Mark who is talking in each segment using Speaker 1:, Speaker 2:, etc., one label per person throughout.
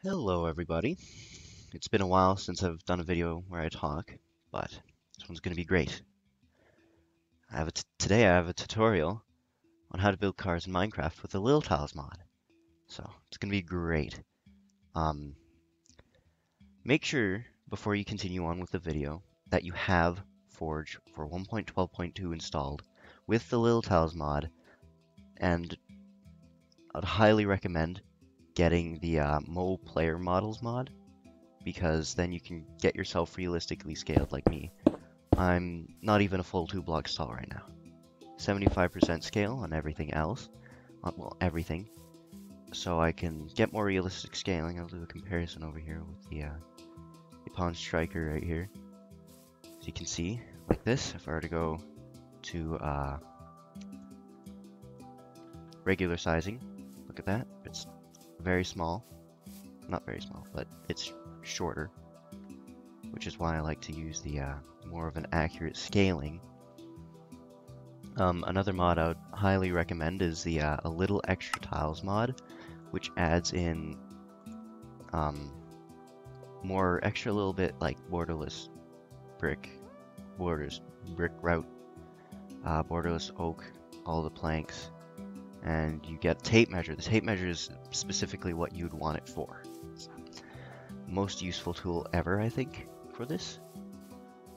Speaker 1: Hello everybody. It's been a while since I've done a video where I talk, but this one's going to be great. Today I have a tutorial on how to build cars in Minecraft with the Little Tiles mod. So it's going to be great. Um, Make sure before you continue on with the video that you have Forge for 1.12.2 installed with the Little Tiles mod, and I'd highly recommend getting the Mo Player Models mod, because then you can get yourself realistically scaled like me. I'm not even a full 2 blocks tall right now. 75% scale on everything else. Well, everything. So I can get more realistic scaling. I'll do a comparison over here with the Pawn Striker right here. As you can see, like this, if I were to go to regular sizing, look at that. It's very small. Not very small, but it's shorter, which is why I like to use the more of an accurate scaling. Another mod I would highly recommend is the A Little Extra Tiles mod, which adds in more extra little bit like borderless brick, brick route, borderless oak, all the planks, and you get tape measure. The tape measure is specifically what you'd want it for. It's the most useful tool ever, I think, for this.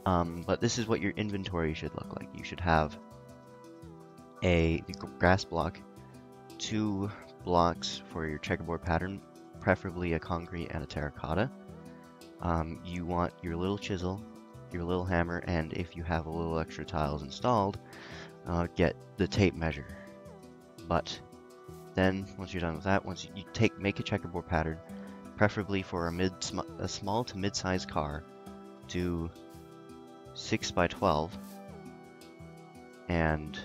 Speaker 1: But this is what your inventory should look like. You should have a grass block, 2 blocks for your checkerboard pattern, preferably a concrete and a terracotta. You want your little chisel, your little hammer, and if you have a little extra tiles installed, get the tape measure. But then once you're done with that, once you make a checkerboard pattern, preferably for a small to mid-sized car, do 6 by 12, and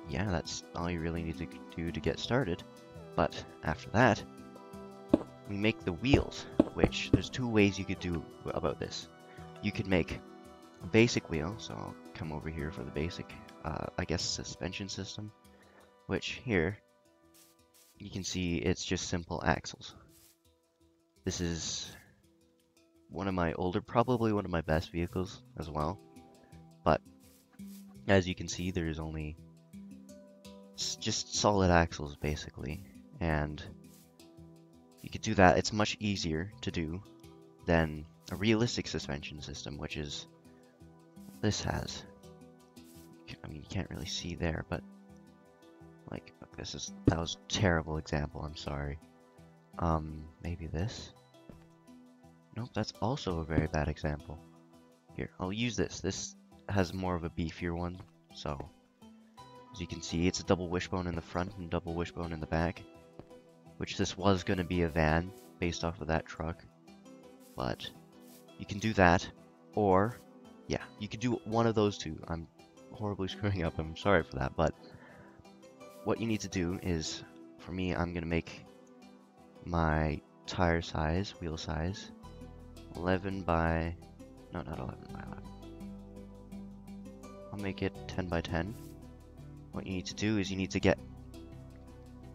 Speaker 1: yeah, that's all you really need to do to get started. But after that, we make the wheels, which there's 2 ways you could do about this. You could make a basic wheel, so I'll come over here for the basic, I guess, suspension system, which here, you can see it's just simple axles. This is one of my older, probably one of my best vehicles as well, but as you can see, there's only just solid axles basically, and you could do that. It's much easier to do than a realistic suspension system, which is what this has. I mean, you can't really see there, but like that was a terrible example, I'm sorry. Maybe this. Nope, that's also a very bad example. Here, I'll use this. This has more of a beefier one, so as you can see, it's a double wishbone in the front and double wishbone in the back, which this was going to be a van based off of that truck, but you can do that, or yeah, you could do one of those 2. I'm horribly screwing up, I'm sorry for that, but what you need to do is, for me, I'm going to make my tire size, wheel size, 11 by, no, not 11 by 11. I'll make it 10 by 10. What you need to do is you need to get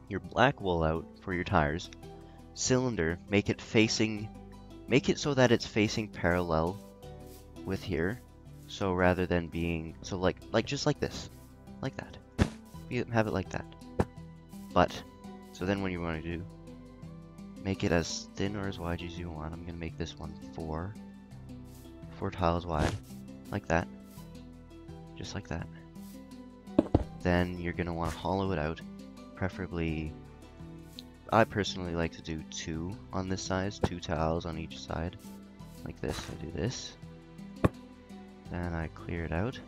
Speaker 1: your black wool out for your tires, cylinder, make it so that it's facing parallel with here. So rather than being, so like just like this, like that, have it like that. But, so then what you want to do, make it as thin or as wide as you want. I'm going to make this one 4 tiles wide, like that, just like that. Then you're going to want to hollow it out, preferably, I personally like to do 2 on this size, 2 tiles on each side, like this. I do this, then I clear it out,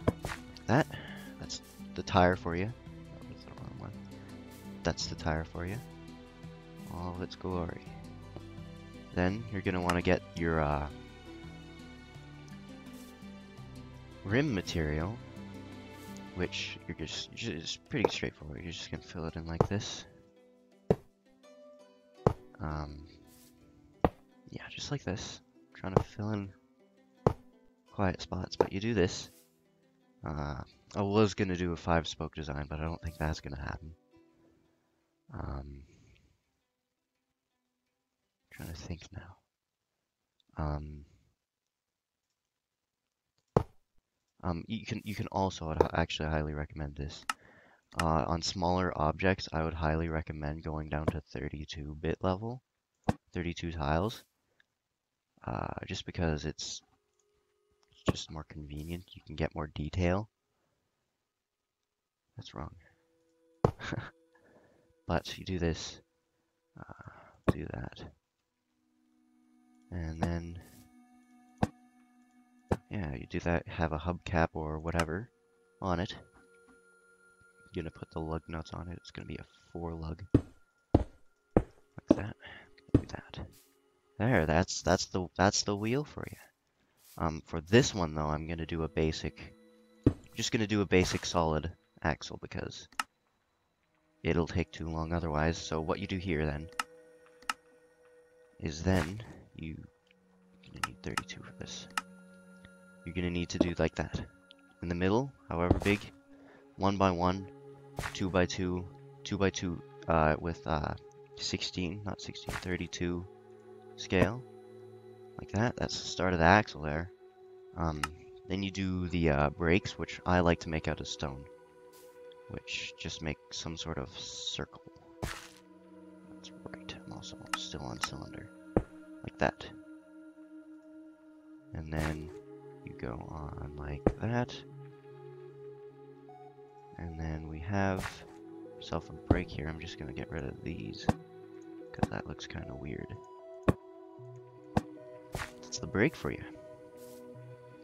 Speaker 1: like that. That's the tire for you. Oh, that's the wrong one. That's the tire for you, all of its glory. Then you're going to want to get your rim material, which you're just pretty straightforward. You're just gonna fill it in like this. Yeah, just like this. I'm trying to fill in quiet spots, but you do this. I was gonna do a 5-spoke design, but I don't think that's gonna happen. Trying to think now. You can also, I'd actually highly recommend this. On smaller objects, I would highly recommend going down to 32-bit level, 32 tiles, just because it's just more convenient. You can get more detail. That's wrong. But you do this, do that, and then yeah, you do that. Have a hubcap or whatever on it. You're gonna put the lug nuts on it. It's gonna be a 4 lug, like that. Do that. There. That's the wheel for you. For this one though, I'm gonna do a basic. Just gonna do a basic solid axle because it'll take too long otherwise. So what you do here then is you're gonna need 32 for this. You're gonna need to do like that. In the middle, however big, 1 by 1, 2 by 2, 2 by 2, with 32 scale, like that. That's the start of the axle there. Then you do the brakes, which I like to make out of stone, which just make some sort of circle. That's right. I'm also still on cylinder, like that. And then you go on like that. And then we have ourselves a brake here. I'm just gonna get rid of these because that looks kind of weird. That's the brake for you.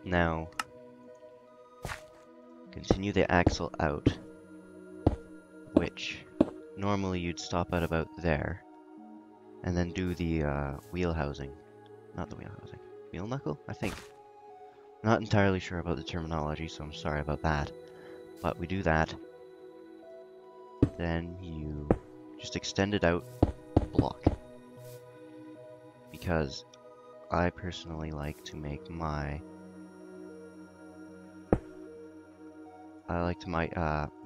Speaker 1: Now, continue the axle out, which normally you'd stop at about there, and then do the wheel housing. Not the wheel housing. Wheel knuckle, I think. Not entirely sure about the terminology, so I'm sorry about that. But we do that. Then you just extend it out block. Because I personally like to make my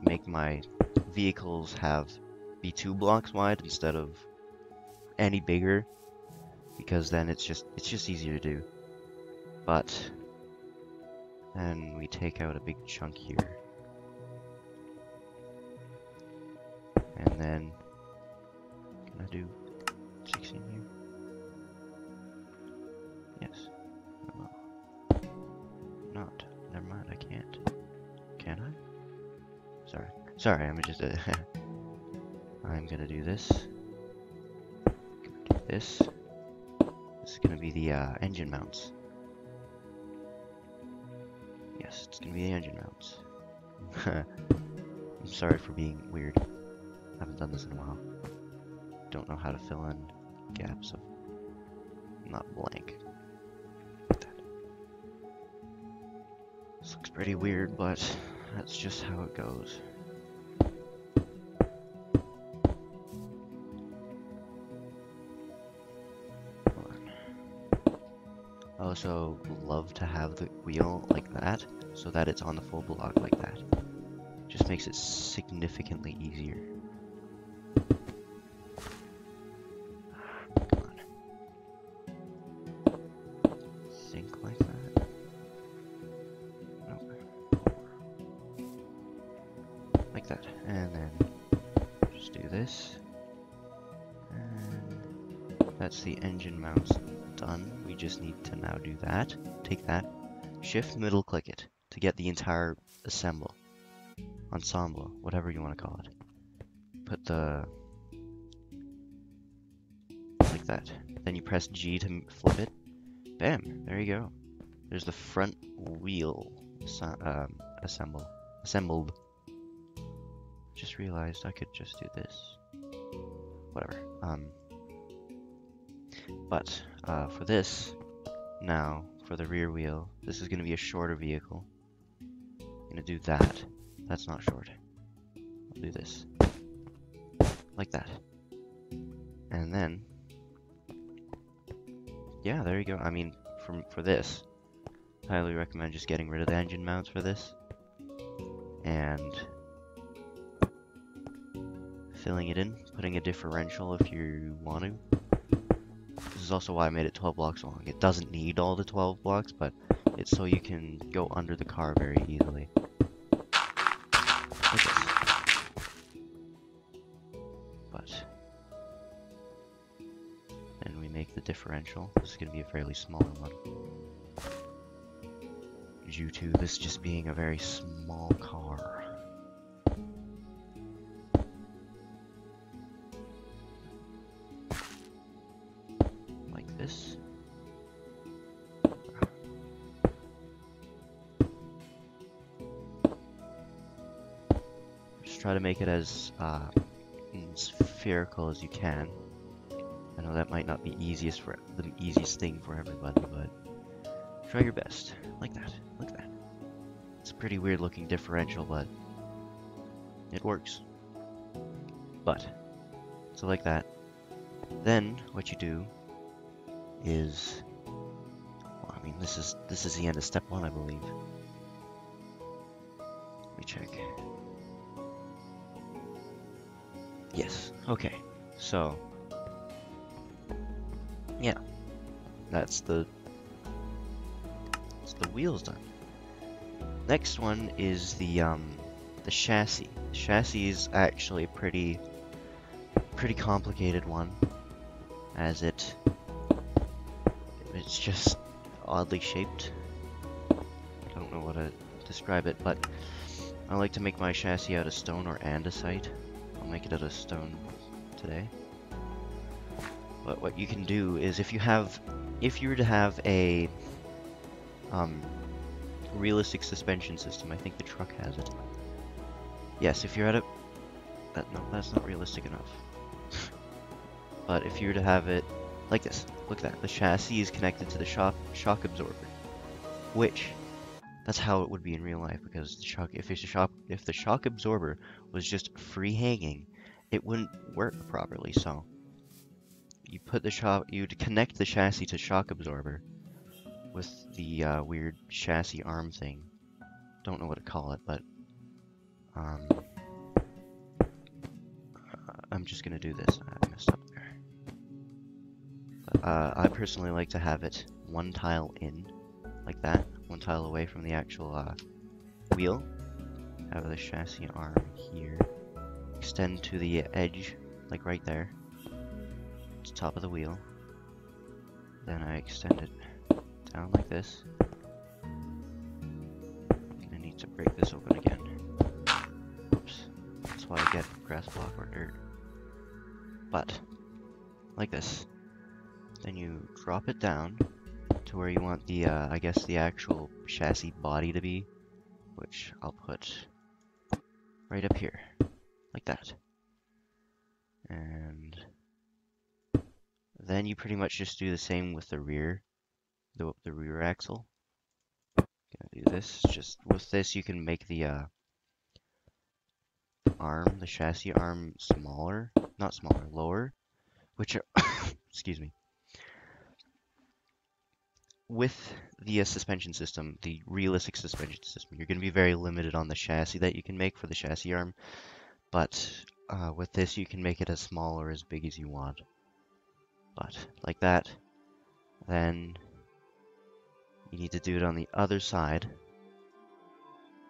Speaker 1: make my vehicles be 2 blocks wide instead of any bigger, because then it's just easier to do. But then we take out a big chunk here, and then can I do 16 here? Yes. Oh. Not. Never mind. I can't. Can I? Sorry. I'm just. I'm gonna do this. Do this. This is gonna be the engine mounts. Yes, it's gonna be the engine mounts. I'm sorry for being weird. I haven't done this in a while. Don't know how to fill in gaps of not blank. This looks pretty weird, but that's just how it goes. I also love to have the wheel like that, so that it's on the full block like that. Just makes it significantly easier. Come on. Think like that. Nope. Like that. And then just do this. And that's the engine mounts done. We just need to now do that. Take that. Shift middle click it to get the entire ensemble, whatever you want to call it. Put the like that. Then you press G to flip it. Bam! There you go. There's the front wheel assembled. Just realized I could just do this. Whatever. But for this, now for the rear wheel, this is going to be a shorter vehicle. I'm going to do that. That's not short. I'll do this. Like that. And then, yeah, there you go. I mean, for this, I highly recommend just getting rid of the engine mounts for this. And filling it in, putting a differential if you want to. This is also why I made it 12 blocks long. It doesn't need all the 12 blocks, but it's so you can go under the car very easily. Like this. But then we make the differential. This is going to be a fairly smaller one, due to this just being a very small car. Like this. Just try to make it as spherical as you can. I know that might not be the easiest thing for everybody, but try your best. Like that. Look at that. It's a pretty weird looking differential, but it works. So like that. Then what you do is, well, I mean, this is the end of step 1, I believe. Let me check. Yes. Okay. So yeah, that's the wheels done. Next one is the chassis. The chassis is actually a pretty complicated one, as it's just oddly shaped. I don't know what to describe it, but I like to make my chassis out of stone or andesite. I'll make it out of stone today. But what you can do is, if you were to have a realistic suspension system, I think the truck has it. Yes, if you're at a no, that's not realistic enough. But if you were to have it like this, look at that. The chassis is connected to the shock absorber, which that's how it would be in real life, because if the shock absorber was just free hanging, it wouldn't work properly. So you'd connect the chassis to shock absorber with the weird chassis arm thing. Don't know what to call it, but I'm just gonna do this. I messed up there. But, I personally like to have it one tile in, like that, one tile away from the actual wheel. Have the chassis arm here, extend to the edge, like right there, to the top of the wheel. Then I extend it down like this. I need to break this open again. Oops. That's why I get grass block or dirt. But like this. Then you drop it down to where you want the, I guess the actual chassis body to be, which I'll put right up here, like that. And then you pretty much just do the same with the rear, the rear axle. Gonna do this. Just with this, you can make the the chassis arm smaller, not smaller, lower, which are, excuse me. With the suspension system, the realistic suspension system, you're going to be very limited on the chassis that you can make for the chassis arm, but with this you can make it as small or as big as you want. But like that. Then you need to do it on the other side,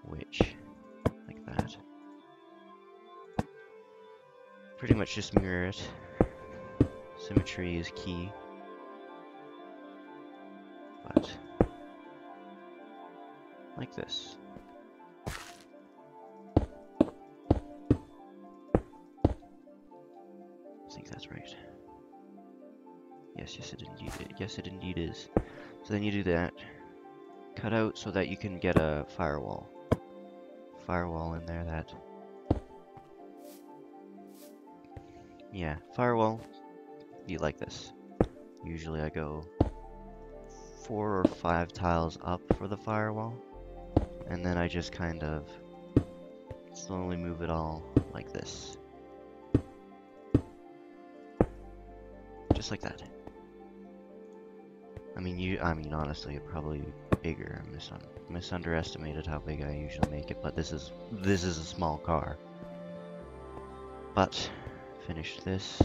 Speaker 1: which, like that. Pretty much just mirror it. Symmetry is key. But like this. I think that's right. Yes, it indeed is. So then you do that. Cut out so that you can get a firewall. Firewall in there that. Yeah, firewall. Be like this. Usually I go 4 or 5 tiles up for the firewall, and then I just kind of slowly move it all like this. Just like that. I mean, honestly, it probably bigger. I misunderestimated how big I usually make it, but this is a small car. But finish this.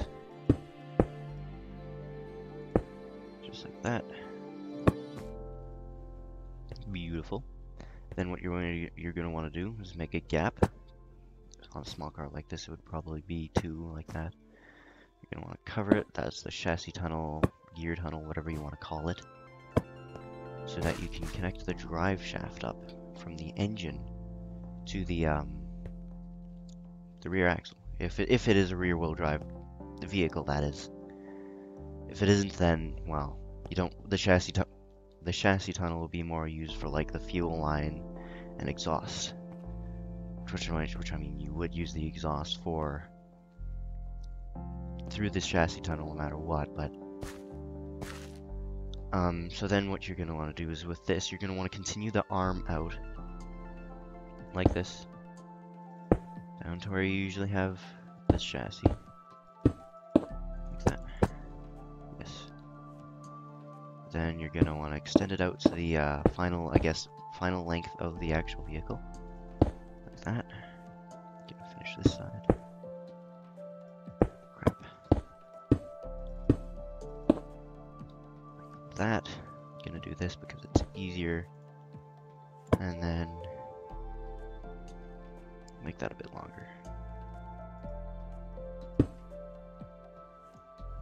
Speaker 1: Just like that. Beautiful. Then what you're going to want to do is make a gap. On a small car like this, it would probably be 2 like that. You're going to want to cover it. That's the chassis tunnel, gear tunnel, whatever you want to call it. So that you can connect the drive shaft up from the engine to the rear axle. If it is a rear-wheel drive vehicle, that is. If it isn't, then well, you don't. The chassis tunnel will be more used for like the fuel line and exhaust. Which I mean, you would use the exhaust for through this chassis tunnel no matter what, but so then what you're going to want to do is with this, you're going to want to continue the arm out like this, down to where you usually have this chassis, like that, yes. Then you're going to want to extend it out to the final length of the actual vehicle, like that. Gonna finish this side. Crap. That. Gonna do this because it's easier, and then make that a bit longer.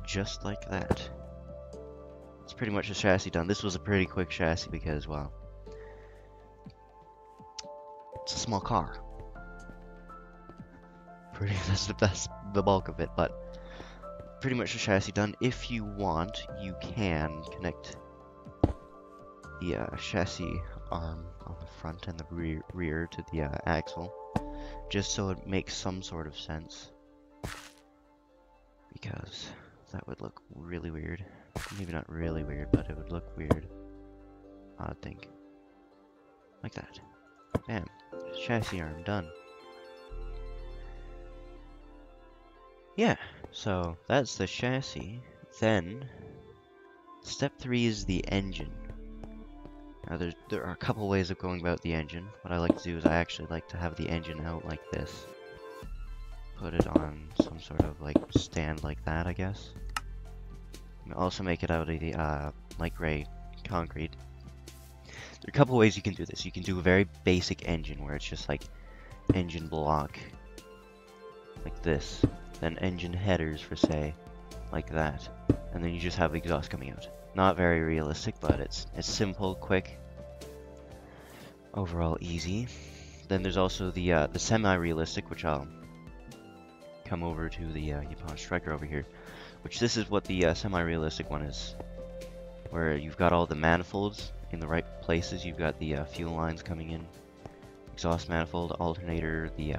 Speaker 1: Just like that. It's pretty much the chassis done. This was a pretty quick chassis because, well, it's a small car. That's the bulk of it, but pretty much the chassis done. If you want, you can connect the chassis arm on the front and the rear to the axle, just so it makes some sort of sense, because that would look really weird. Maybe not really weird, but it would look weird. I think. Like that. Bam. Chassis arm done. Yeah, so that's the chassis. Then, step 3 is the engine. Now there are a couple ways of going about the engine. What I like to do is I actually like to have the engine out like this. Put it on some sort of like stand like that, I guess. Also make it out of the light gray concrete. There are a couple ways you can do this. You can do a very basic engine where it's just like engine block, like this. Then engine headers for say, like that. And then you just have exhaust coming out. Not very realistic, but it's simple, quick, overall easy. Then there's also the semi-realistic, which I'll come over to the Yupon Striker over here. Which this is what the semi-realistic one is, where you've got all the manifolds in the right places. You've got the fuel lines coming in, exhaust manifold, alternator, the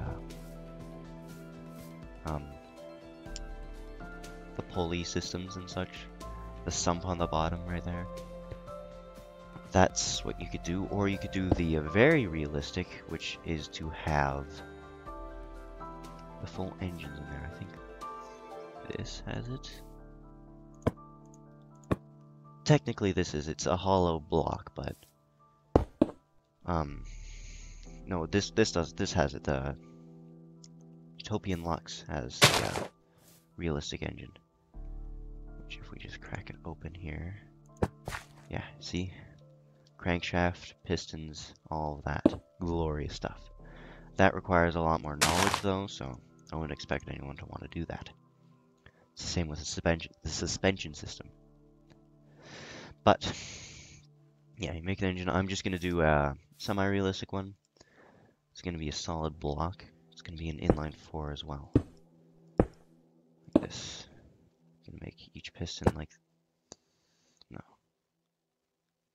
Speaker 1: pulley systems and such, the sump on the bottom right there. That's what you could do, or you could do the very realistic, which is to have the full engines in there. I think this has it. Technically it's a hollow block, but no, this has it. The Utopian Lux has the realistic engine, which if we just crack it open here, yeah, see, crankshaft, pistons, all of that glorious stuff. That requires a lot more knowledge though, so I wouldn't expect anyone to want to do that. It's the same with the suspension system. But yeah, you make the engine. I'm just gonna do a semi-realistic one. It's gonna be a solid block. It's gonna be an inline 4 as well. Like this. I'm gonna make each piston like no.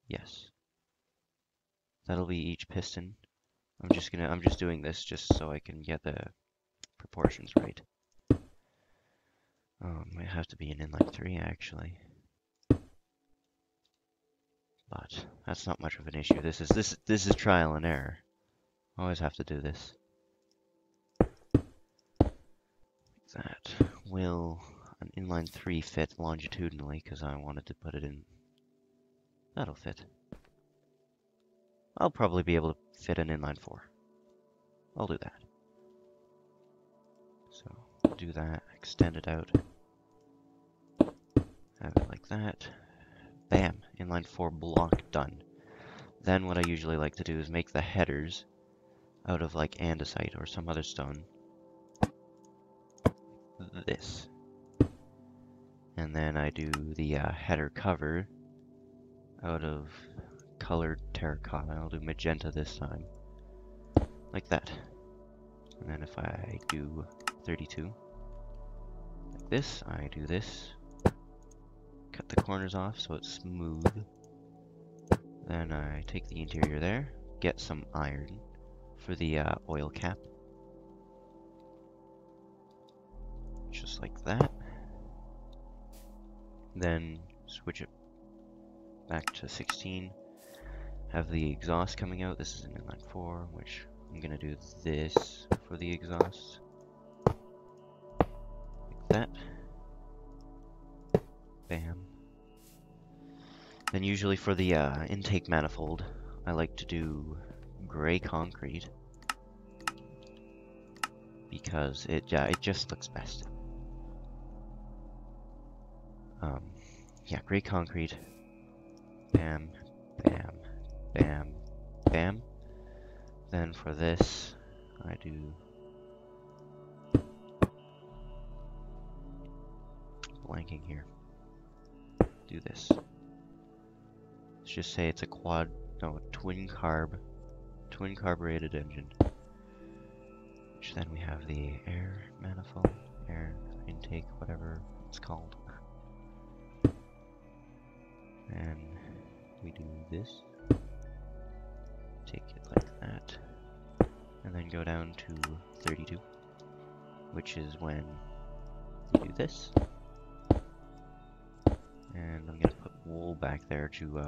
Speaker 1: Yes. That'll be each piston. I'm just doing this just so I can get the proportions right. Might have to be an inline 3 actually. But that's not much of an issue. This is trial and error. Always have to do this. Like that. Will an inline 3 fit longitudinally? Because I wanted to put it in. That'll fit. I'll probably be able to fit an inline 4. I'll do that. So do that, extend it out, have it like that. Bam, inline 4 block done. Then what I usually like to do is make the headers out of like andesite or some other stone. This. And then I do the header cover out of colored terracotta. I'll do magenta this time. Like that. And then if I do 32, like this, I do this. Cut the corners off so it's smooth. Then I take the interior there, get some iron for the oil cap. Just like that. Then switch it back to 16. Have the exhaust coming out. This is an inline 4, which I'm going to do this for the exhaust. Like that. Bam. Then usually for the intake manifold, I like to do gray concrete because it just looks best. Yeah, gray concrete. Bam, bam, bam, bam. Then for this, I do blanking here. Do this. Let's just say it's a twin carbureted engine. Which then we have the air manifold, air intake, whatever it's called. And we do this. Take it like that. And then go down to 32. Which is when we do this. And I'm gonna put wool back there to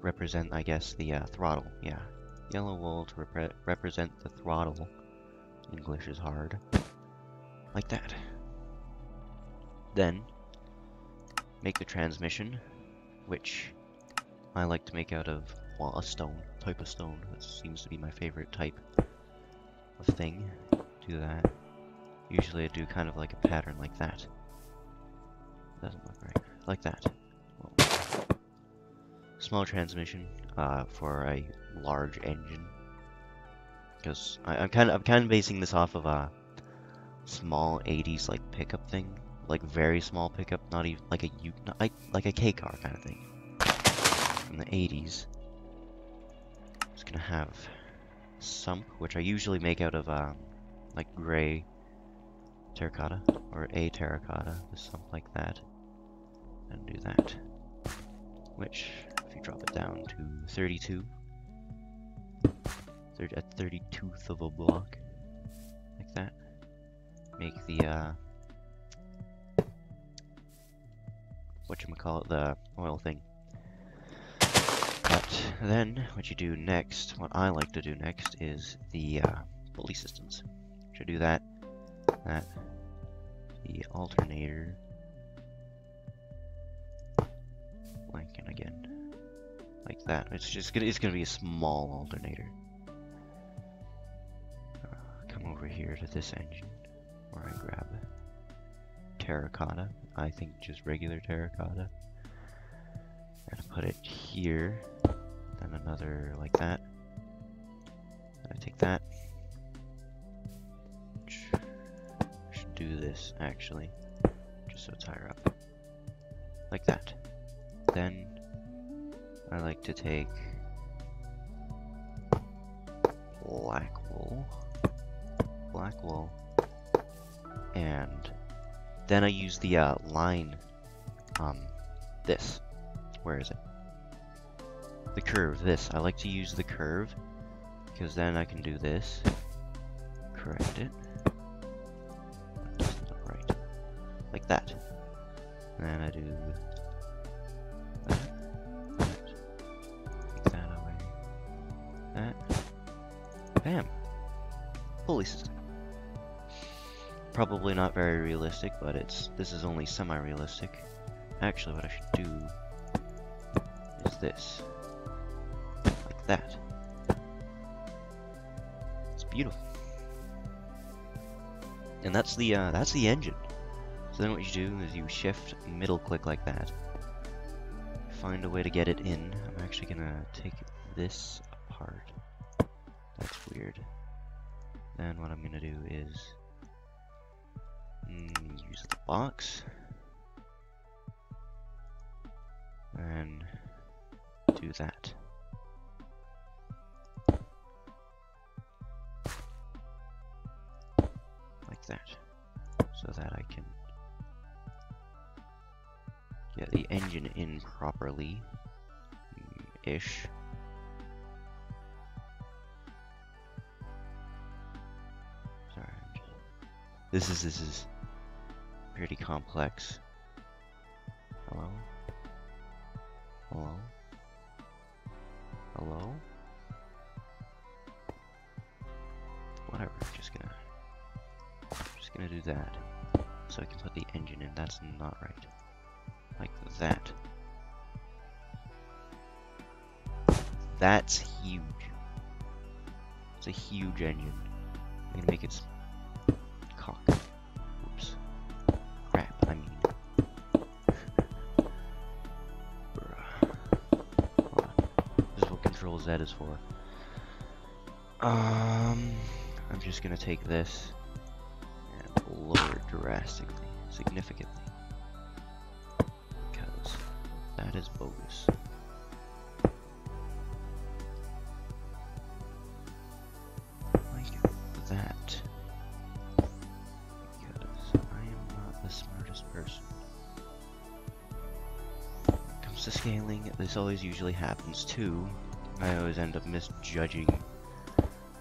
Speaker 1: represent, I guess, the throttle. Yeah, yellow wool to represent the throttle. English is hard. Like that. Then make the transmission, which I like to make out of, well, a type of stone. That seems to be my favorite type of thing. Do that. Usually I do kind of like a pattern like that. Doesn't look right. Like that. Well, small transmission for a large engine, because I'm kind of basing this off of a small 80s like pickup thing, like very small pickup, not even like like a K car kind of thing from the 80s. It's gonna have sump, which I usually make out of like gray terracotta or a terracotta, just something like that. And do that, which if you drop it down to 32, a 32th of a block, like that, make the whatchamacallit, the oil thing. But then what you do next, what I like to do next, is the pulley systems. Should do that, the alternator. Blanking again, like that. It's gonna be a small alternator. Come over here to this engine, where I grab terracotta. I think just regular terracotta, and put it here. Then another like that. And I take that. Should do this actually, just so it's higher up, like that. Then I like to take black wool, and then I use the line, this, where is it? The curve, this. I like to use the curve, because then I can do this, correct it, right, like that, and then I do bam. Pulley system. Probably not very realistic, but this is only semi-realistic. Actually, what I should do is this. Like that. It's beautiful. And that's the engine. So then what you do is you shift middle click like that. Find a way to get it in. I'm actually gonna take this apart. That's weird. Then what I'm gonna do is use the box. And do that. Like that. So that I can get the engine in properly. Ish. Sorry. This is pretty complex. Hello? Hello? Hello? Whatever, just gonna do that. So I can put the engine in. That's not right. Like that. That's huge. It's a huge engine. I'm gonna make its cock. Oops. Crap, I mean. This is what Control Z is for. I'm just gonna take this and lower it drastically, significantly, because that is bogus. Like that, because I am not the smartest person. When it comes to scaling, this always usually happens too. I always end up misjudging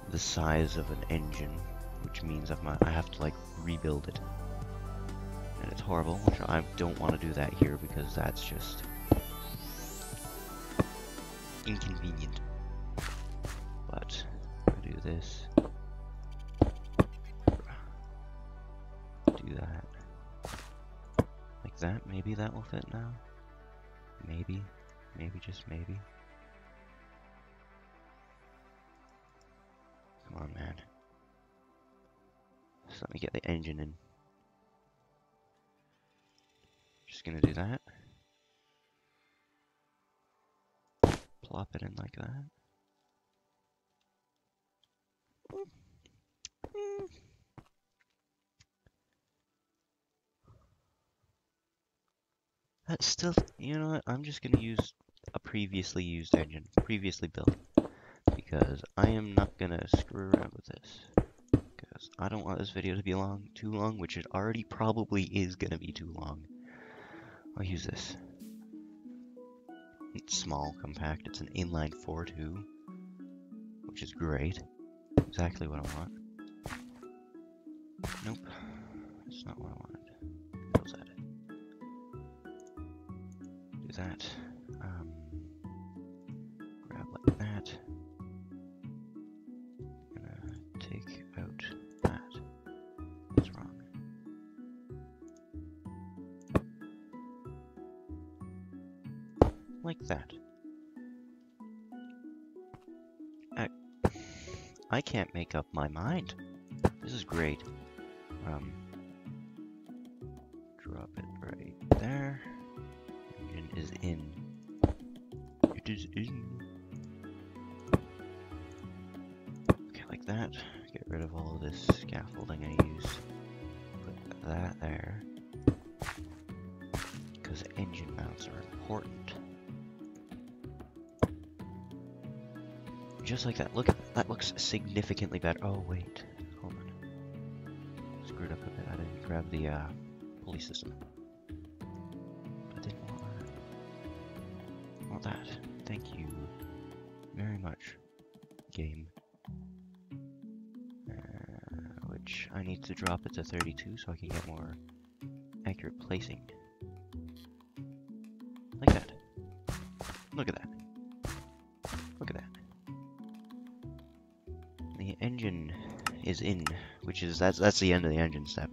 Speaker 1: the size of an engine, which means I have to like rebuild it, and it's horrible, which I don't want to do that here because that's just inconvenient. But I do this, do that, like that. Maybe that will fit now. Maybe just maybe. Come on, man. So let me get the engine in. Just gonna do that. Plop it in like that. That's still, you know what, I'm just gonna use a previously used engine, previously built, because I am not gonna screw around with this. Because I don't want this video to be too long, which it already probably is gonna be too long. I'll use this. It's small, compact, it's an inline 4 too, which is great. Exactly what I want. Nope, that's not what I wanted. Close that. Do that. Grab like that. Gonna take out that. What's wrong? Like that. I can't make up my mind. This is great. Drop it right there. Engine is in. It is in. Okay, like that. Get rid of all of this scaffolding I used. Put that there. Because engine mounts are important. Just like that. Look at that. That looks significantly better. Oh, wait. Hold on. Screwed up a bit. I didn't grab the pulley system. I didn't want that. Thank you very much, game. Which I need to drop it to 32 so I can get more accurate placing. Like that. Look at that. Look at that. The engine is in, which is that's the end of the engine step.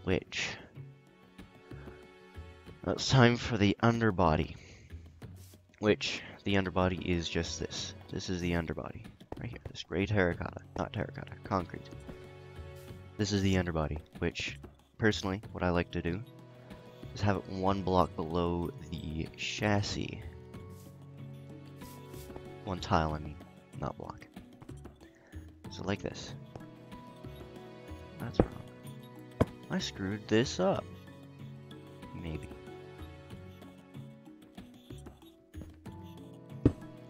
Speaker 1: Which it's time for the underbody. Which the underbody is just this. This is the underbody right here. This gray terracotta, not terracotta, concrete. this is the underbody, which, personally, what I like to do is have it one block below the chassis. One tile, I mean, not block. So like this. That's wrong. I screwed this up. Maybe.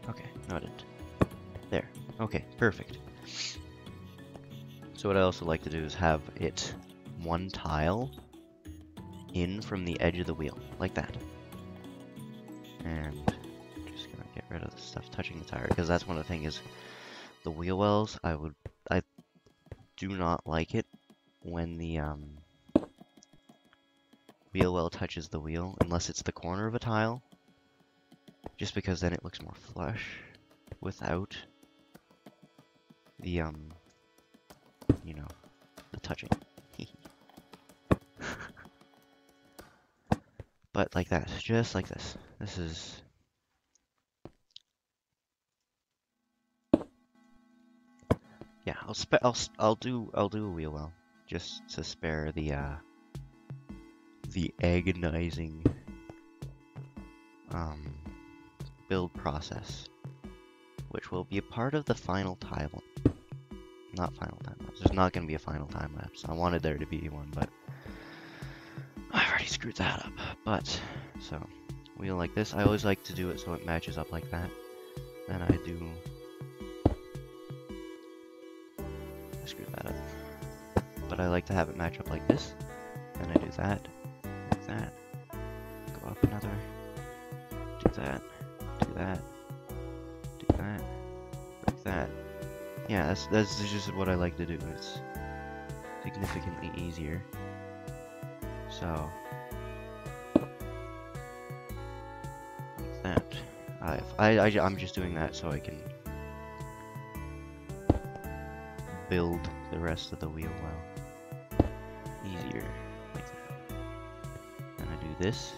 Speaker 1: Okay, no I didn't. There. Okay, perfect. So what I also like to do is have it one tile in from the edge of the wheel, like that. And I'm just gonna get rid of the stuff touching the tire, because that's one of the things is the wheel wells, I do not like it when the wheel well touches the wheel, unless it's the corner of a tile, just because then it looks more flush without the you know, the touching. But like that, just like this. This is yeah. I'll do a wheel well just to spare the agonizing build process, which will be a part of the final time. Not final time lapse. There's not going to be a final time lapse. I wanted there to be one, but I've already screwed that up. But so wheel like this. I always like to do it so it matches up like that. Then I screwed that up. But I like to have it match up like this. Then I do that, like that. Go up another. Do that. Do that. Do that. Like that. Yeah, that's just what I like to do. It's significantly easier. So like that. I'm just doing that so I can build the rest of the wheel well easier, like that. Then I do this.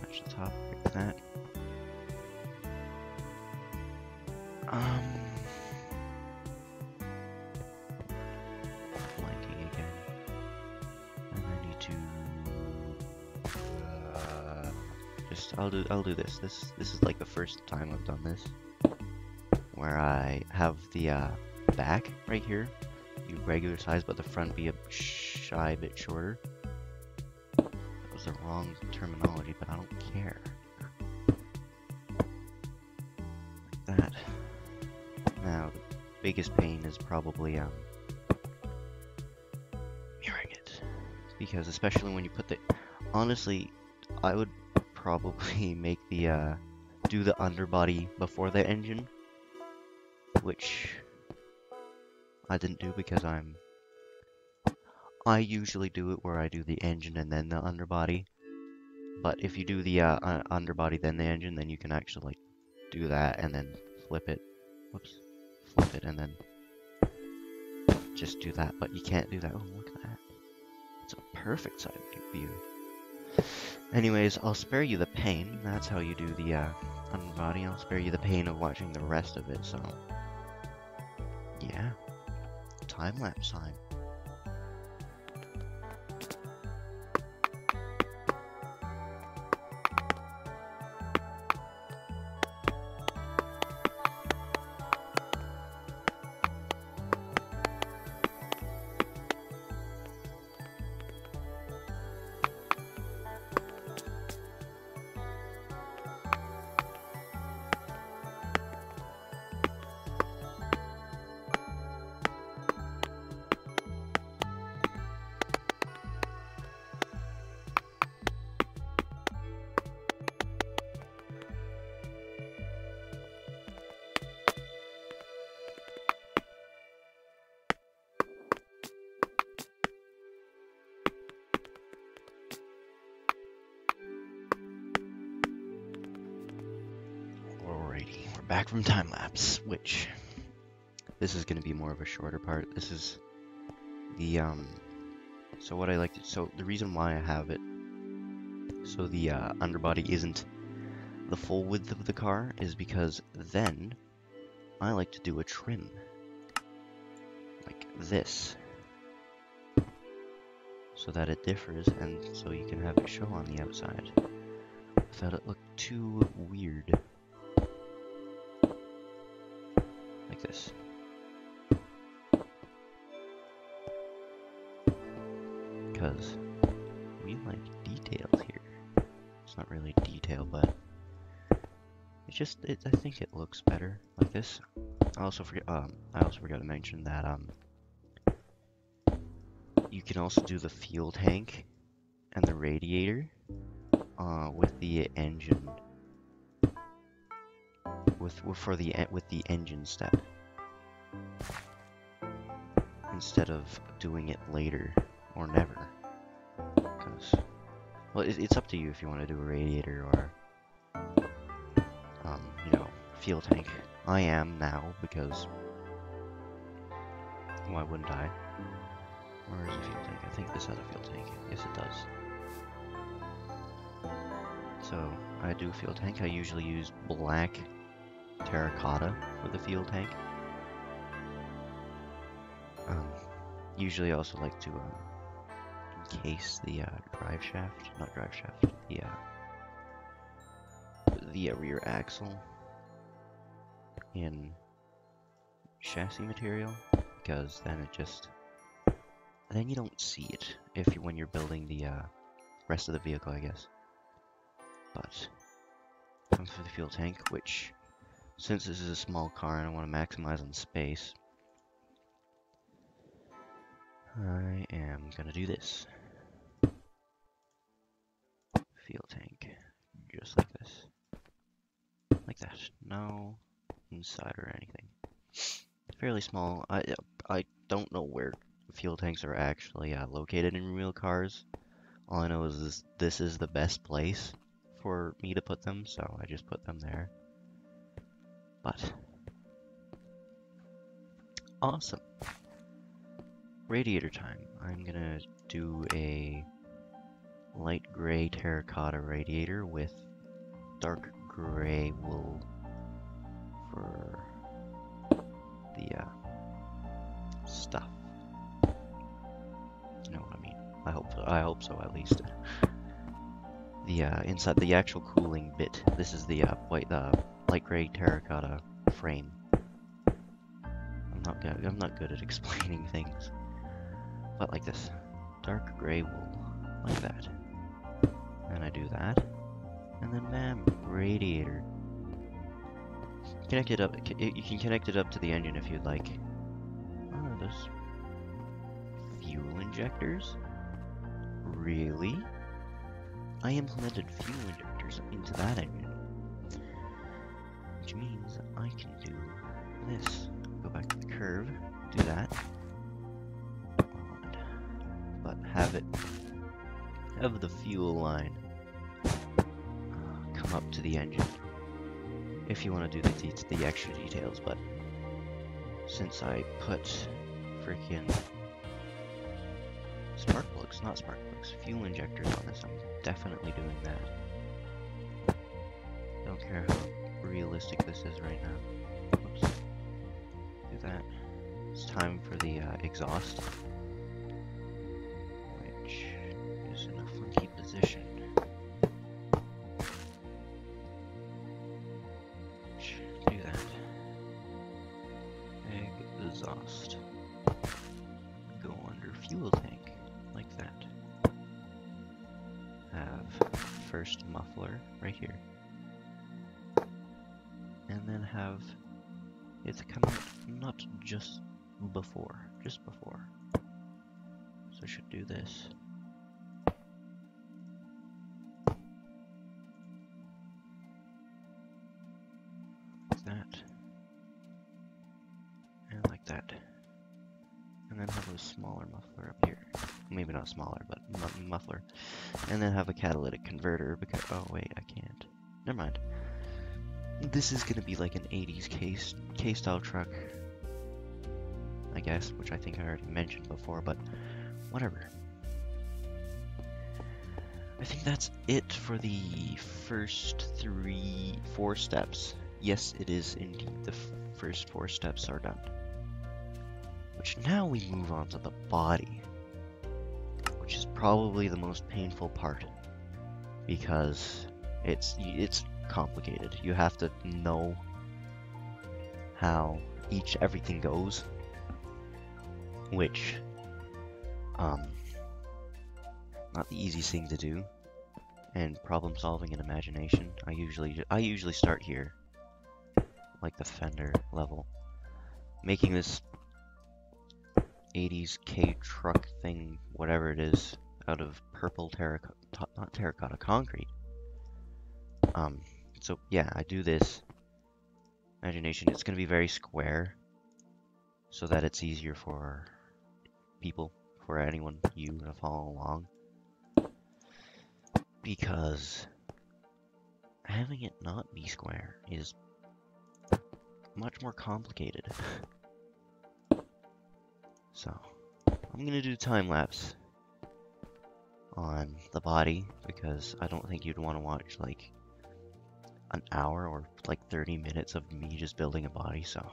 Speaker 1: Match the top like that. Flanking again. And I need to I'll do this. This is like the first time I've done this, where I have the back right here, be regular size, but the front be a shy bit shorter. That was the wrong terminology, but I don't care. Like that. Now, the biggest pain is probably mirroring it, because especially when you put the, honestly, I would probably make the do the underbody before the engine, which I didn't do because I usually do it where I do the engine and then the underbody. But if you do the underbody then the engine, then you can actually like do that and then flip it. Whoops. Flip it and then just do that. But you can't do that. Oh, look at that. It's a perfect side view. Anyways, I'll spare you the pain. That's how you do the underbody. I'll spare you the pain of watching the rest of it, so yeah. Time-lapse time. Back from time-lapse, which this is going to be more of a shorter part. This is the so what I like to, so the reason why I have it so the underbody isn't the full width of the car is because then I like to do a trim like this. so that it differs, and so you can have it show on the outside without it look too weird. Like this. Because we like details here. It's not really detail, but it's just, I think it looks better like this. I also forgot to mention that you can also do the fuel tank and the radiator with the engine with the engine step instead of doing it later or never. Because, well, it's up to you if you want to do a radiator or you know, fuel tank. I am now, because why wouldn't I? Where is a fuel tank? I think this has a fuel tank. Yes, it does. So I do fuel tank. I usually use black terracotta for the fuel tank. Usually I also like to encase the the rear axle in chassis material, because then you don't see it when you're building the rest of the vehicle, I guess. But comes for the fuel tank, which, since this is a small car and I want to maximize on space, I am gonna do this. Fuel tank, just like this. Like that. No inside or anything. Fairly small. I don't know where fuel tanks are actually located in real cars. All I know is this is the best place for me to put them, so I just put them there. But awesome. Radiator time. I'm gonna do a light gray terracotta radiator with dark gray wool for the stuff. You know what I mean? I hope so at least. The inside the actual cooling bit. This is the light gray terracotta frame. I'm not good at explaining things. But like this, dark gray wool, like that. And I do that, and then bam, radiator. Connect it up. You can connect it up to the engine if you'd like. Oh, there's fuel injectors. Really? I implemented fuel injectors into that engine, which means I can do this. Go back to the curve, do that, but have the fuel line come up to the engine. If you want to do the extra details, but since I put freaking fuel injectors on this, I'm definitely doing that. Don't care how realistic this is right now. Oops. Do that. It's time for the exhaust, which is in a funky position. Do that. Exhaust. Go under fuel tank, like that. Have first muffler right here. And then have it come out not just before. So I should do this. Like that. And like that. And then have a smaller muffler up here. Maybe not smaller, but muffler. And then have a catalytic converter because, oh wait, I can't. Never mind. This is gonna be like an 80s K-style truck, I guess, which I think I already mentioned before, but whatever. I think that's it for the first 4 steps. Yes, it is indeed. The first 4 steps are done. Which now we move on to the body, which is probably the most painful part because it's complicated. You have to know how everything goes, which not the easiest thing to do. And problem solving and imagination. I usually start here, like the fender level, making this 80s K truck thing, whatever it is, out of purple terracotta concrete. So yeah, I do this. Imagination, it's going to be very square, so that it's easier for people, for anyone, you, to follow along. Because having it not be square is much more complicated. So, I'm gonna do time-lapse on the body, because I don't think you'd want to watch, like, an hour or, like, 30 minutes of me just building a body, so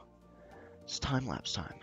Speaker 1: it's time-lapse time.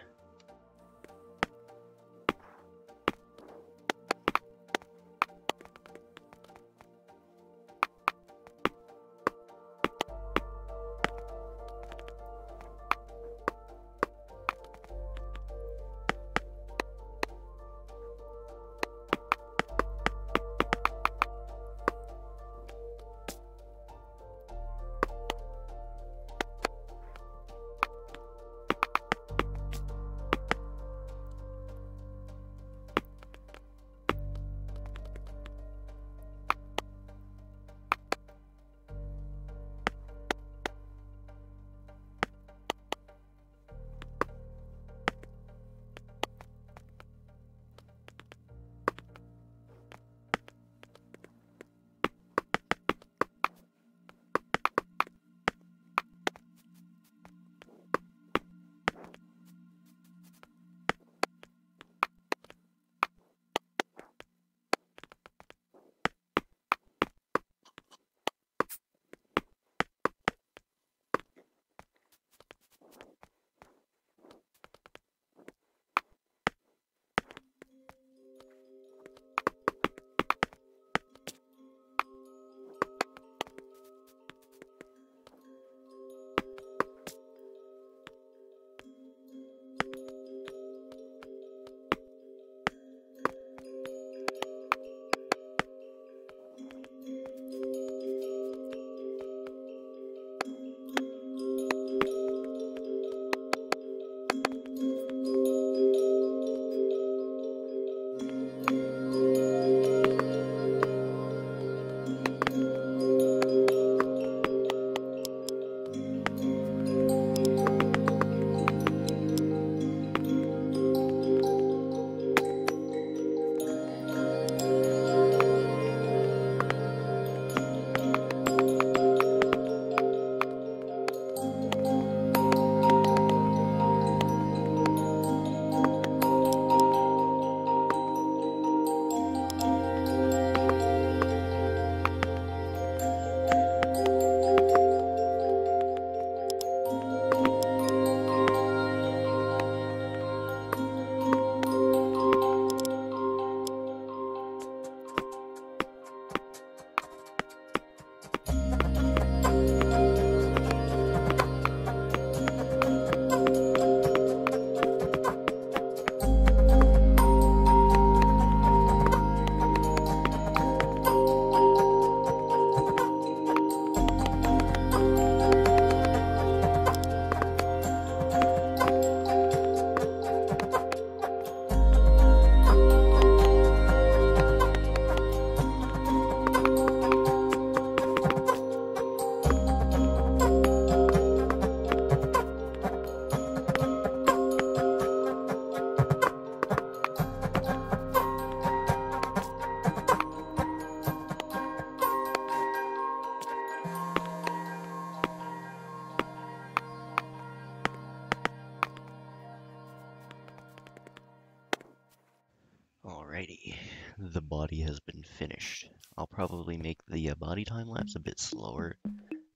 Speaker 1: Alrighty, the body has been finished. I'll probably make the body time lapse a bit slower,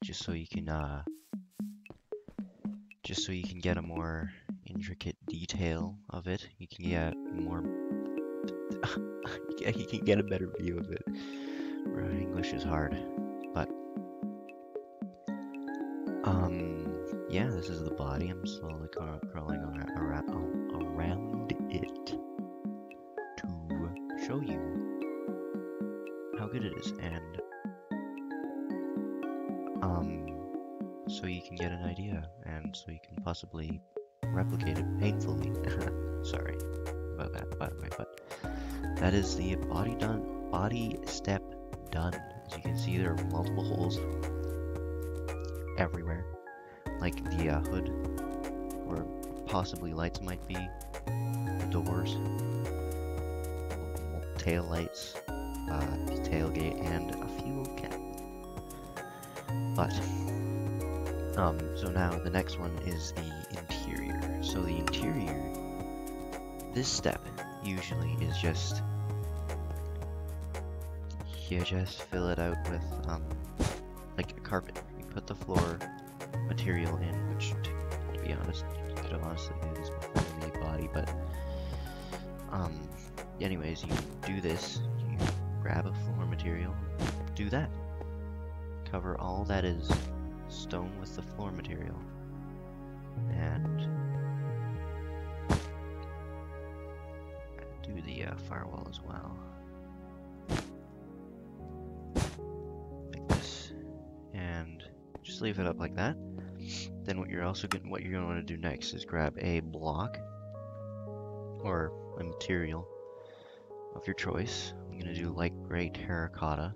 Speaker 1: just so you can get a more intricate detail of it. You can get more You can get a better view of it. English is hard, but yeah, this is the body. I'm slowly crawling around it to show you how good it is, and so you can get an idea, and so you can possibly replicate it painfully. Sorry about that, by the way, but that is the body step done. As you can see, there are multiple holes everywhere, like the hood, where possibly lights might be, the doors, tail lights, the tailgate, and a fuel cap. But so now the next one is the interior. So the interior, this step usually is just, you just fill it out with like a carpet. You put the floor material in, which to be honest, you could have honestly do this before the body, but anyways, you do this, you grab a floor material, do that. Cover all that is stone with the floor material, and do the firewall as well, like this, and just leave it up like that. Then what you're going to want to do next is grab a block or a material of your choice. I'm going to do light gray terracotta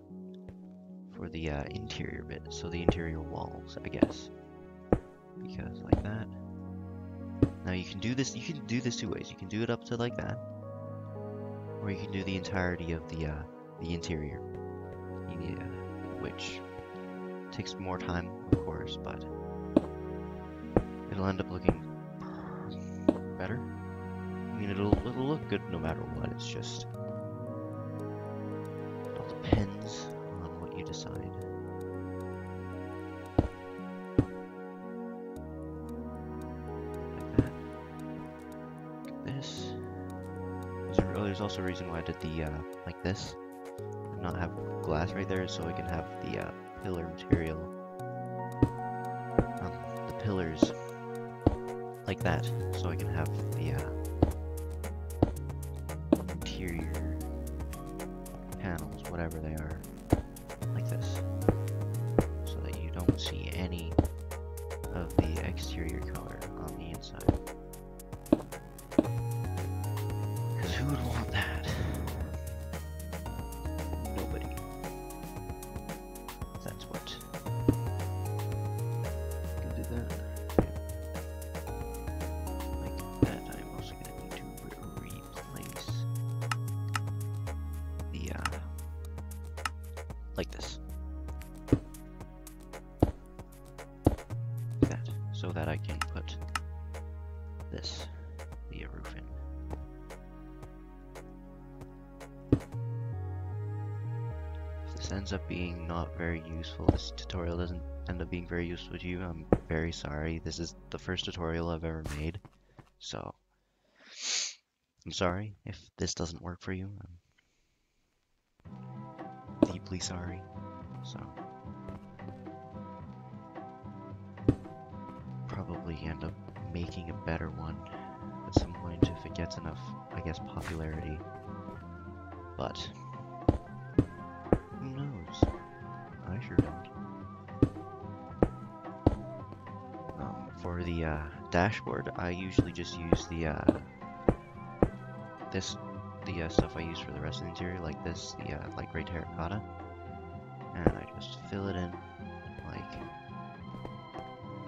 Speaker 1: for the interior bit, so the interior walls, I guess, because like that. Now you can do this two ways. You can do it up to like that, or you can do the entirety of the interior, which takes more time, of course, but it'll end up looking better. I mean, it'll look good no matter what. It's just, it all depends on what you decide. Like that. Like this. There's also a reason why I did the like this, and not have glass right there, so I can have the pillar material, the pillars like that, so I can have the interior panels, whatever they are, like this, so that you don't see any of the exterior color on the inside. Because who would want that? Nobody. That's what. You can do that. Like that. I'm also going to need to replace the, like this. Like that. So that I can put this, the roof in. This ends up being not very useful. This tutorial doesn't end up being very useful to you. I'm very sorry. This is the first tutorial I've ever made, so I'm sorry if this doesn't work for you. I'm deeply sorry. So probably end up making a better one at some point if it gets enough, I guess, popularity. But who knows? I sure don't. For the dashboard, I usually just use the stuff I use for the rest of the interior, like this, the light gray terracotta, and I just fill it in like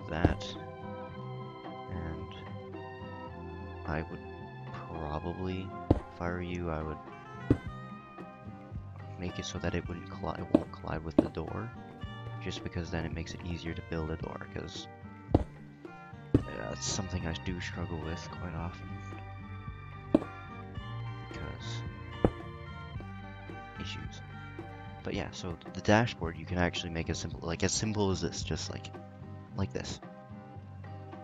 Speaker 1: that. And I would probably, if I were you, I would make it so that it won't collide with the door, just because then it makes it easier to build a door, because that's something I do struggle with quite often, because issues. But yeah, so the dashboard you can actually make as simple as this, just like this,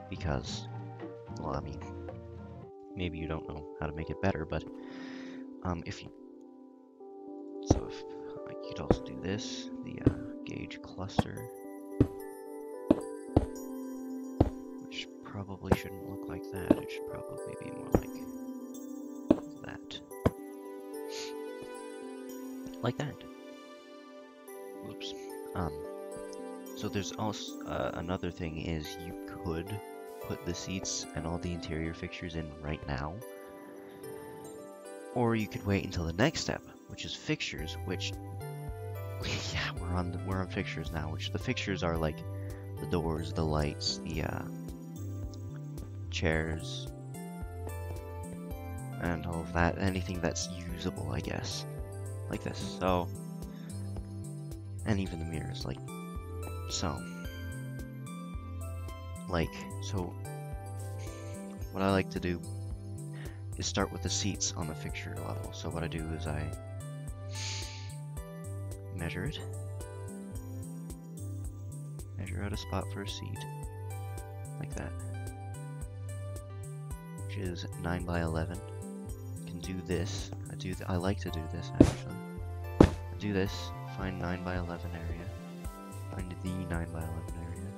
Speaker 1: because, well, I mean, maybe you don't know how to make it better, but If you could also do this, the gauge cluster, which probably shouldn't look like that. It should probably be more like that, like that. Whoops. So there's also another thing is you could put the seats and all the interior fixtures in right now, or you could wait until the next step, which is fixtures, which yeah, we're on fixtures now, which the fixtures are like the doors, the lights, the chairs, and all of that, anything that's usable, I guess, like this. So, and even the mirrors, like so. So what I like to do is start with the seats on the fixture level. So what I do is I measure it, measure out a spot for a seat, like that, which is 9 by 11. You can do this. I like to do this actually. I do this. Find 9 by 11 area. Find the 9 by 11 area,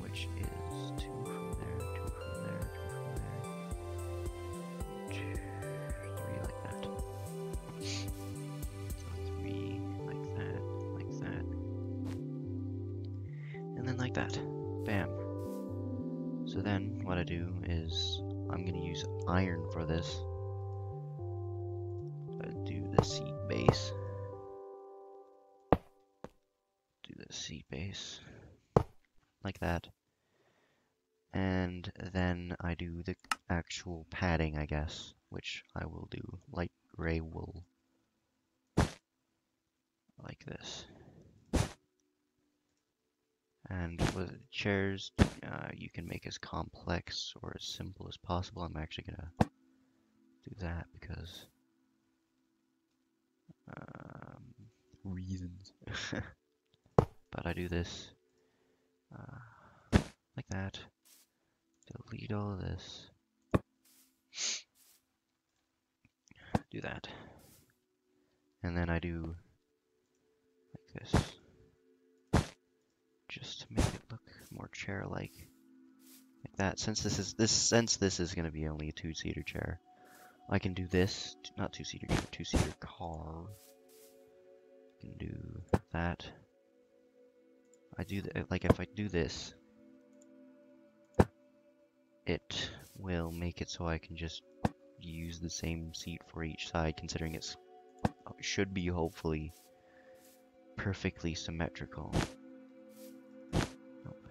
Speaker 1: which is 2 from there, 2 from there, 2 from there, 3 like that. So 3 like that, and then like that. Bam. So then what I do is I'm going to use iron for this. So I do the seat base. Seat base like that, and then I do the actual padding, I guess, which I will do light gray wool like this. And with chairs, you can make as complex or as simple as possible. I'm actually gonna do that because reasons. But I do this like that. Delete all of this. Do that. And then I do like this. Just to make it look more chair-like. Like that. Since this is gonna be only a 2-seater chair, I can do this. Not 2-seater chair, 2-seater car. I can do that. I do like if I do this, it will make it so I can just use the same seat for each side, considering it should be hopefully perfectly symmetrical. Nope.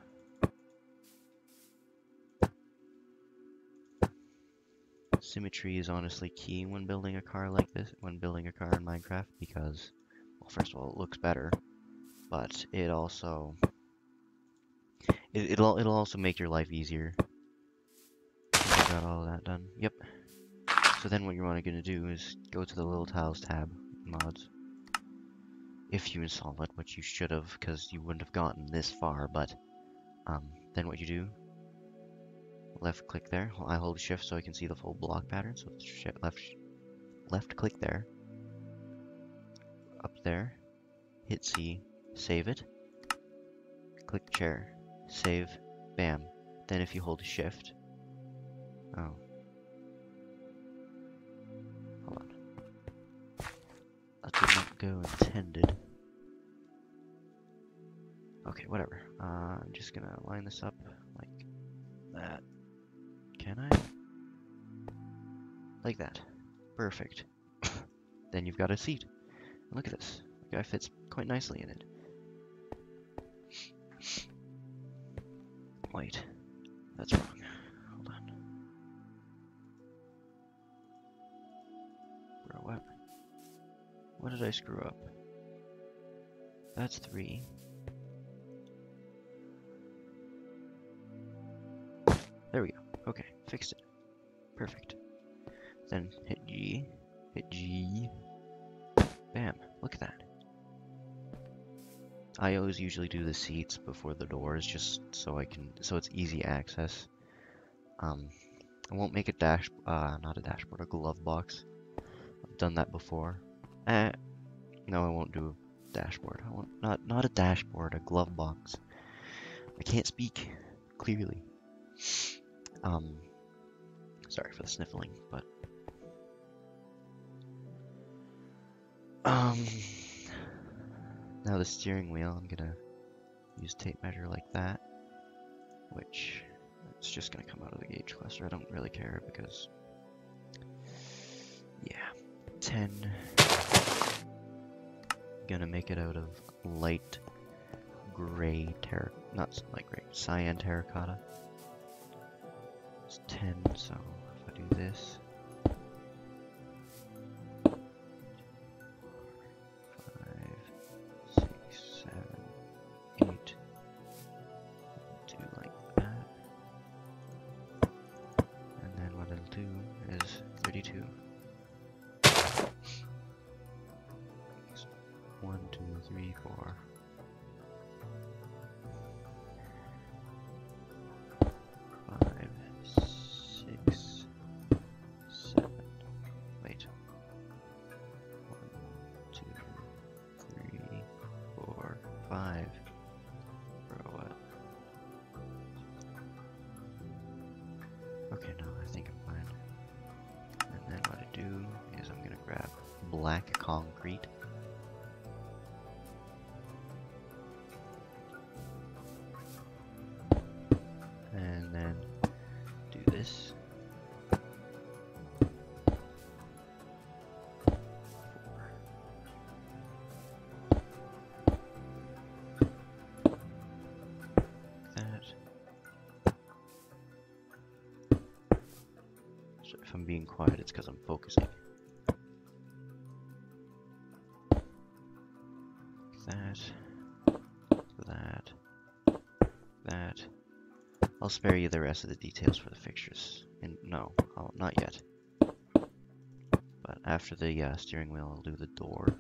Speaker 1: Symmetry is honestly key when building a car like this, when building a car in Minecraft, because, well, first of all, it looks better, but it also it'll also make your life easier. I got all of that done. Yep. So then what you're going to do is go to the little tiles tab, mods. If you install it, which you should have, because you wouldn't have gotten this far, but then what you do, left click there. I hold shift so I can see the full block pattern, so left click there, up there, hit C, save it, click chair, save, bam. Then if you hold shift, oh, hold on, that did not go intended. Okay, whatever. I'm just gonna line this up like that. Can I? Like that. Perfect. Then you've got a seat. And look at this. The guy fits quite nicely in it. Wait. That's wrong. Hold on. Bro, what? What did I screw up? That's 3. There we go. Okay, fixed it. Perfect. Then hit G. Hit G. Bam. Look at that. I always usually do the seats before the doors, just so it's easy access. I won't make a not a dashboard, a glove box. I've done that before. No, I won't do a dashboard. I won't, not a dashboard, a glove box. I can't speak clearly. Sorry for the sniffling, but now the steering wheel, I'm gonna use tape measure like that, which it's just gonna come out of the gauge cluster. I don't really care because, yeah, 10. Gonna make it out of light gray not light gray, cyan terracotta. It's 10, so if I do this, 5, 6, 7, 8, do like that, and then what it'll do is 32. 1, 2, 3, 4. 5, 6, 7. Wait. 1, 2, 3, 4, 5. For what? Okay, no, I think I'm fine. And then what I do is I'm gonna grab black concrete. And then do this. 4. That. So if I'm being quiet, it's because I'm focusing. That. That. That. I'll spare you the rest of the details for the fixtures. And no, not yet. But after the steering wheel, I'll do the door.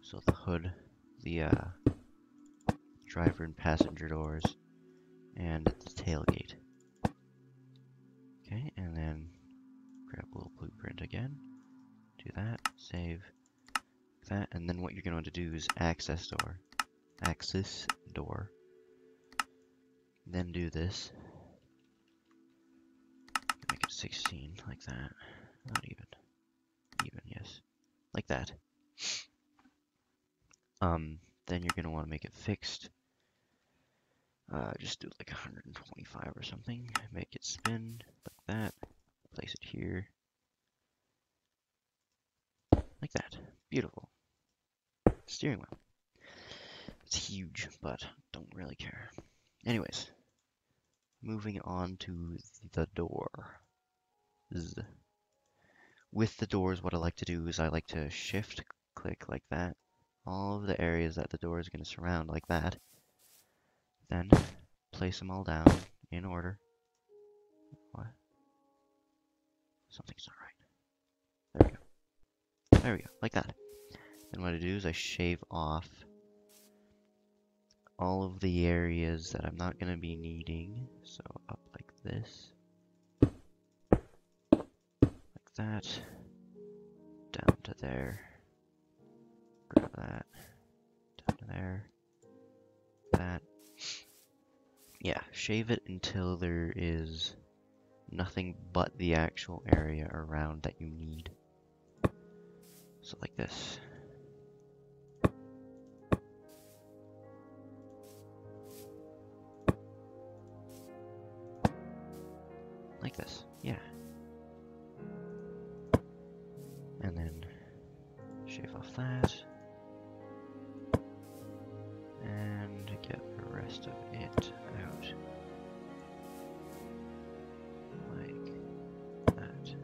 Speaker 1: So the hood, the driver and passenger doors, and the tailgate. Okay, and then grab a little blueprint again. Do that, save that, and then what you're going to do is axis door. Then do this. Make it 16, like that. Not even. Even, yes. Like that. Then you're gonna want to make it fixed. Just do like 125 or something. Make it spin, like that. Place it here. Like that. Beautiful. Steering wheel. It's huge, but don't really care. Anyways. Moving on to the door. With the doors, what I like to do is I like to shift click like that. All of the areas that the door is going to surround like that. Then place them all down in order. What? Something's not right. There we go. There we go. Like that. Then what I do is I shave off all of the areas that I'm not going to be needing. So up like this. Like that. Down to there. Grab that. Down to there. That. Yeah, shave it until there is nothing but the actual area around that you need. So like this. Like this, yeah. And then shave off that. And get the rest of it out. Like that.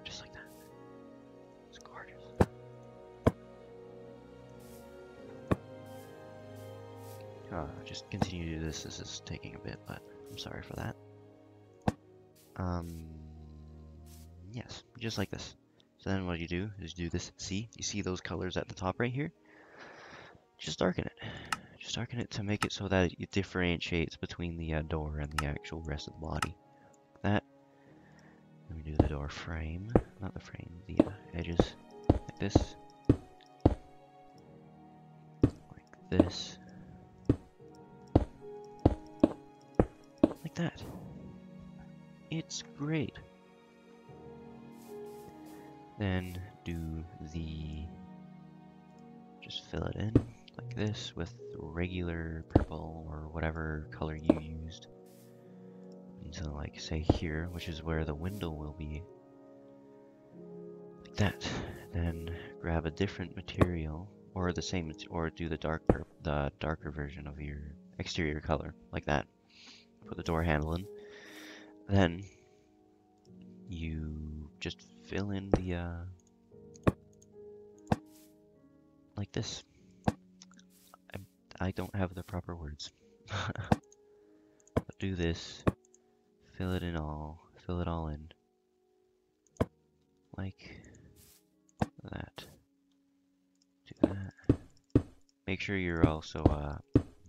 Speaker 1: Just like that. It's gorgeous. Just continue to do this. This is taking a bit, but I'm sorry for that. Yes, just like this. So then what you do is do this. See? You see those colors at the top right here? Just darken it. Just darken it to make it so that it differentiates between the door and the actual rest of the body. Like that. Then we do the door frame, not the frame, the edges, like this. Like this. Like that. It's great. Then do just fill it in like this with regular purple or whatever color you used. Until like say here, which is where the window will be. Like that. Then grab a different material or the same, or do the darker version of your exterior color, like that. Put the door handle in. Then you just fill in the like this. I don't have the proper words. But do this. Fill it all in. Like that. Do that. Make sure you're also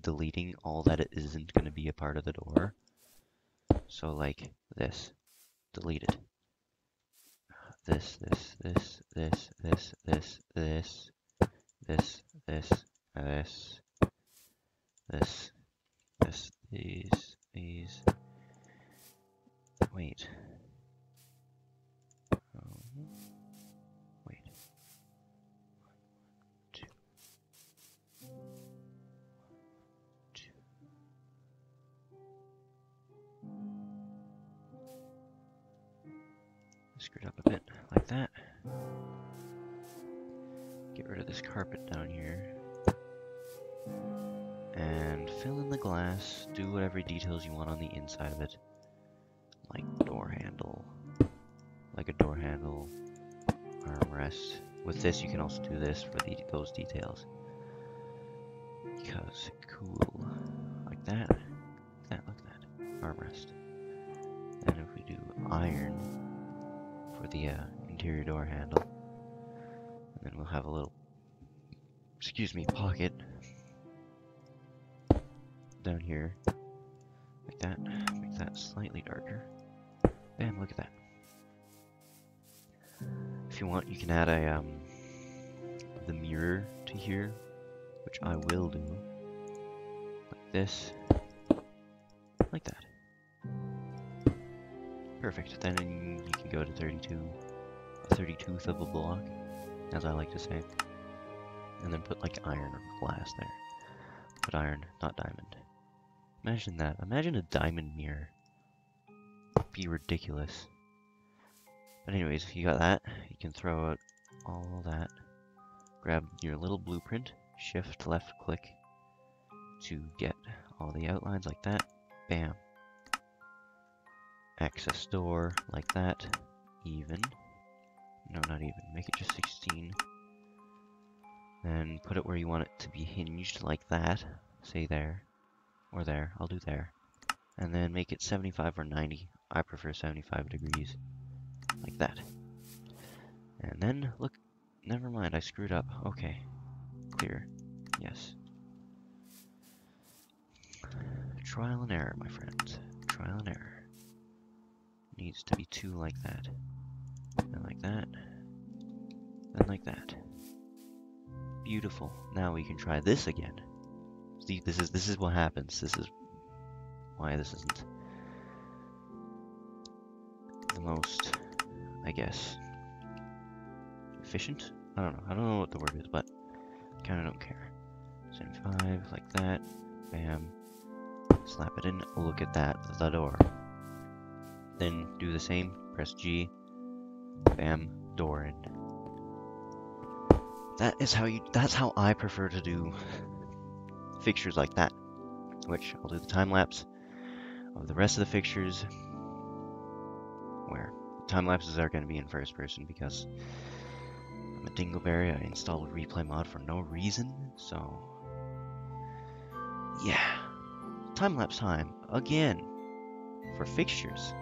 Speaker 1: deleting all that it isn't going to be a part of the door. So like this. Delete it. This, this, this, this, this, this, this, this, this, this, this, these. Wait. Wait. 1, 2. 2. Screw it up a bit, like that. Get rid of this carpet down here. And fill in the glass. Do whatever details you want on the inside of it. Like door handle. Like a door handle. Armrest. With this, you can also do this for those details. Because cool. Like that. Like that, like that. Armrest. And if we do iron for the interior door handle. And then we'll have a little, pocket down here, like that. Make that slightly darker. Bam, look at that. If you want, you can add the mirror to here, which I will do. Like this. Like that. Perfect. Then you can go to a 32th of a block, as I like to say. And then put like iron or glass there. Put iron, not diamond. Imagine that. Imagine a diamond mirror. It'd be ridiculous. But anyways, if you got that, you can throw out all that. Grab your little blueprint, shift left click to get all the outlines like that. Bam. Access door like that. Even. No, not even. Make it just 16. Then put it where you want it to be hinged like that. Say there. Or there. I'll do there. And then make it 75 or 90. I prefer 75 degrees. Like that. And then, look. Never mind, I screwed up. Okay. Clear. Yes. Trial and error, my friends. Trial and error. Needs to be 2 like that. And like that. And like that. Beautiful. Now we can try this again. See, this is what happens. This is why this isn't the most, I guess, efficient? I don't know what the word is, but I kinda don't care. 75, like that. Bam. Slap it in. Look at that. The door. Then do the same. Press G. Bam. Door in. That's how I prefer to do fixtures like that. Which I'll do the time lapse of the rest of the fixtures. Where time lapses are going to be in first person because I'm a dingleberry. I installed replay mod for no reason. So yeah, time lapse time again for fixtures.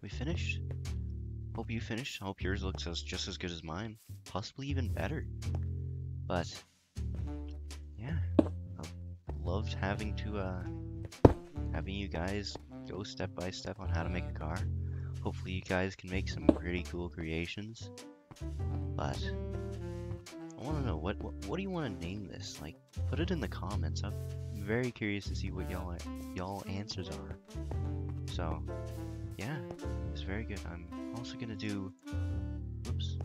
Speaker 1: we finished. Hope you finished. Hope yours looks just as good as mine. Possibly even better. But yeah, I loved having you guys go step by step on how to make a car. Hopefully you guys can make some pretty cool creations. But I want to know, what do you want to name this? Like, put it in the comments. I'm very curious to see what y'all answers are. So yeah, it's very good. I'm also gonna do, oops,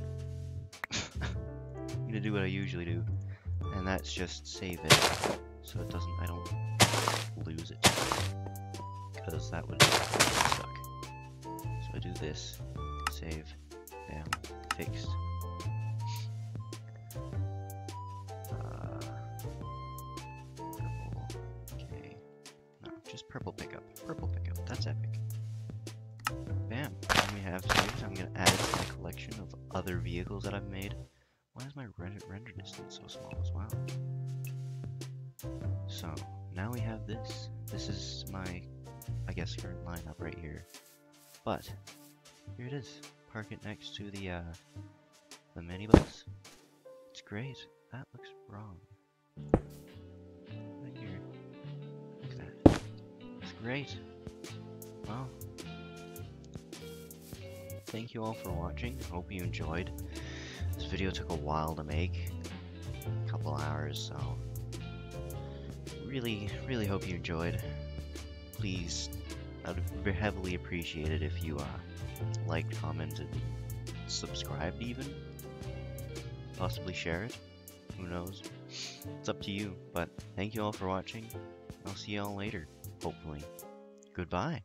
Speaker 1: I'm gonna do what I usually do, and that's just save it, so I don't lose it, because that would suck. So I do this, save, bam, fixed. Purple, okay, no, just purple pickup, that's epic. Bam, and we have saved. I'm gonna add it to my collection of other vehicles that I've made. Why is my render distance so small as well? So now we have this. This is my, I guess, current lineup right here. But here it is. Park it next to the minibus. It's great. That looks wrong. Right here. Look at that. It's great. Well, thank you all for watching. Hope you enjoyed. This video took a while to make, a couple hours, so really hope you enjoyed. Please, I would heavily appreciate it if you liked, commented, subscribed even. Possibly share it. Who knows? It's up to you. But thank you all for watching. I'll see y'all later, hopefully. Goodbye.